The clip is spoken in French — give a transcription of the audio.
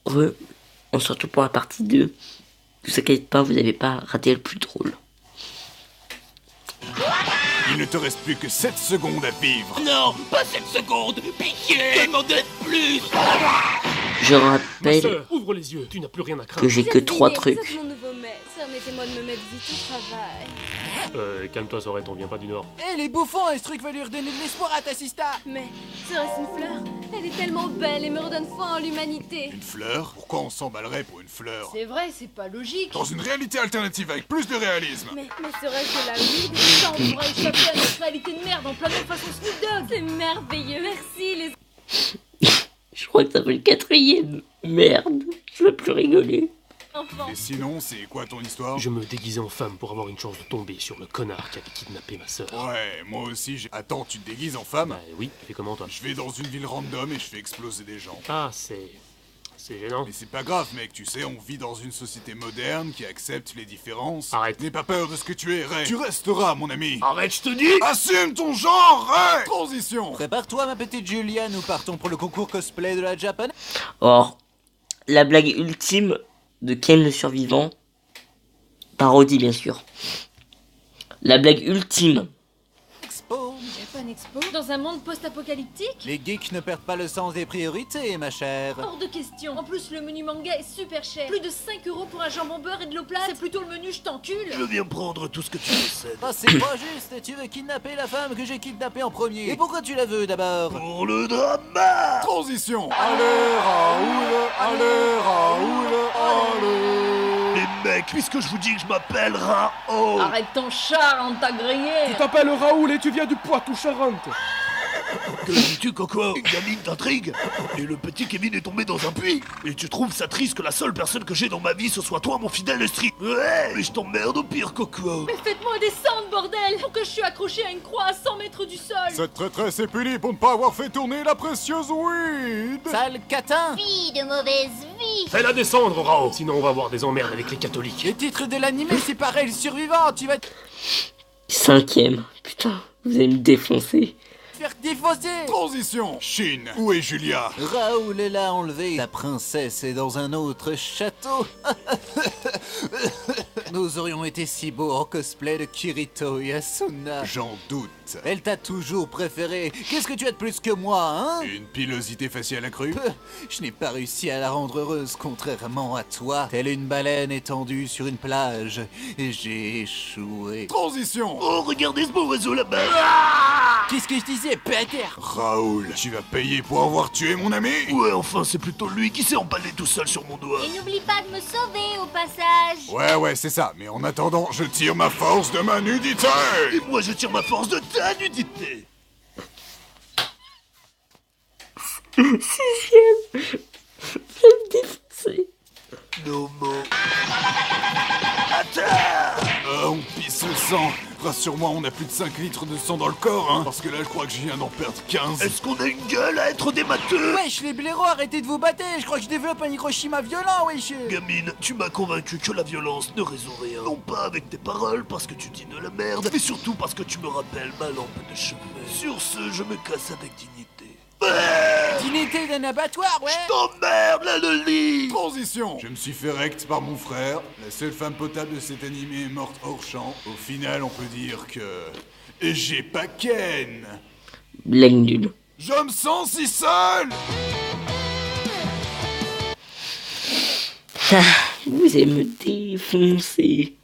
heureux, surtout pour la partie 2. Ne vous inquiétez pas, vous n'avez pas raté le plus drôle. Il ne te reste plus que 7 secondes à vivre. Non, pas 7 secondes. Pitié, demandez plus. Je Ma rappelle sœur, ouvre les yeux, tu n'as plus rien à que craindre. j'ai que 3 trucs. Vous êtes mon nouveau maître. Permettez-moi de me mettre vite au travail. Calme-toi, Sorette, on vient pas du Nord. Eh les bouffons, ce truc va lui redonner de l'espoir à ta sista. Mais serait-ce une fleur? Elle est tellement belle et me redonne foi en l'humanité. Une fleur? Pourquoi on s'emballerait pour une fleur? C'est vrai, c'est pas logique. Dans une réalité alternative avec plus de réalisme. Mais serait-ce de la weed? Ça, on pourrait échapper à notre réalité de merde en plein même façon Snoop Dogg. C'est merveilleux. Merci les... Je crois que ça fait le 4ème. Merde, je veux plus rigoler. enfants. Et sinon, c'est quoi ton histoire? Je me déguisais en femme pour avoir une chance de tomber sur le connard qui avait kidnappé ma sœur. Ouais, moi aussi j'ai... Attends, tu te déguises en femme? Bah oui, tu fais comment toi? Je vais dans une ville random et je fais exploser des gens. Ah, c'est gênant. Mais c'est pas grave mec, tu sais, on vit dans une société moderne qui accepte les différences. Arrête. N'aie pas peur de ce que tu es, Ray. Tu resteras, mon ami. Arrête, je te dis. Assume ton genre, Ray. Transition. Prépare-toi ma petite Julia, nous partons pour le concours cosplay de la Japan. Or, la blague ultime de Ken le survivant, parodie bien sûr. La blague ultime. Expo. Japan Expo? Dans un monde post-apocalyptique? Les geeks ne perdent pas le sens des priorités, ma chère. Hors de question. En plus, le menu manga est super cher. Plus de 5 € pour un jambon beurre et de l'eau plate. C'est plutôt le menu je t'encule. Je viens prendre tout ce que tu possèdes. Ah, c'est pas juste, tu veux kidnapper la femme que j'ai kidnappée en premier. Et pourquoi tu la veux d'abord? Pour le drama. Transition. Allez, Raoul. Allez, Raoul. Allez. Les mecs, puisque je vous dis que je m'appelle Raoul. Arrête ton char, on t'a grillé. Tu t'appelles Raoul et tu viens du Poitou-Charentes. Que dis-tu, Coco? Une gamine t'intrigue? Et le petit Kevin est tombé dans un puits? Et tu trouves ça triste que la seule personne que j'ai dans ma vie ce soit toi, mon fidèle estri? Ouais, mais je t'emmerde au pire, Coco. Mais faites-moi descendre, bordel. Pour que je suis accroché à une croix à 100 mètres du sol. Cette traîtresse est punie pour ne pas avoir fait tourner la précieuse weed. Sale catin. Fille de mauvaise vie. Fais-la descendre, Raoul. Sinon on va avoir des emmerdes avec les catholiques. Le titre de l'animé, c'est pareil, le survivant, tu vas te 5ème. Putain, vous allez me défoncer. faire défausser. Transition. Chine. Où est Julia? Raoul est là enlevé. La princesse est dans un autre château. Nous aurions été si beaux en cosplay de Kirito et Asuna. J'en doute. Elle t'a toujours préféré. Qu'est-ce que tu as de plus que moi, hein? Une pilosité faciale accrue? Je n'ai pas réussi à la rendre heureuse, contrairement à toi. Telle une baleine étendue sur une plage. Et j'ai échoué. Transition. Oh, regardez ce beau oiseau là-bas. Qu'est-ce que je disais, Peter? Raoul, tu vas payer pour avoir tué mon ami? Ouais, enfin, c'est plutôt lui qui s'est emballé tout seul sur mon doigt. Et n'oublie pas de me sauver au passage. Ouais, c'est ça. Mais en attendant, je tire ma force de ma nudité. Et moi, je tire ma force de ta nudité. 6ème. Je vais me défoncer. No more. Attends. On pisse le sang. Rassure-moi, on a plus de 5 litres de sang dans le corps, hein. Parce que là, je crois que je viens d'en perdre 15. Est-ce qu'on a une gueule à être des matheux? Wesh, les blaireaux, arrêtez de vous battre. Je crois que je développe un Hiroshima violent, wesh. Gamine, tu m'as convaincu que la violence ne résout rien. Non pas avec tes paroles, parce que tu dis de la merde, mais surtout parce que tu me rappelles ma lampe de chevet. Sur ce, je me casse avec dignité. Dignité d'un abattoir, ouais. T'emmerde, là, le lit. Transition. Je me suis fait recte par mon frère. La seule femme potable de cet animé est morte hors champ. Au final, on peut dire que... j'ai pas Ken. Blague nulle. Je me sens si seul. Ah, vous allez me défoncer.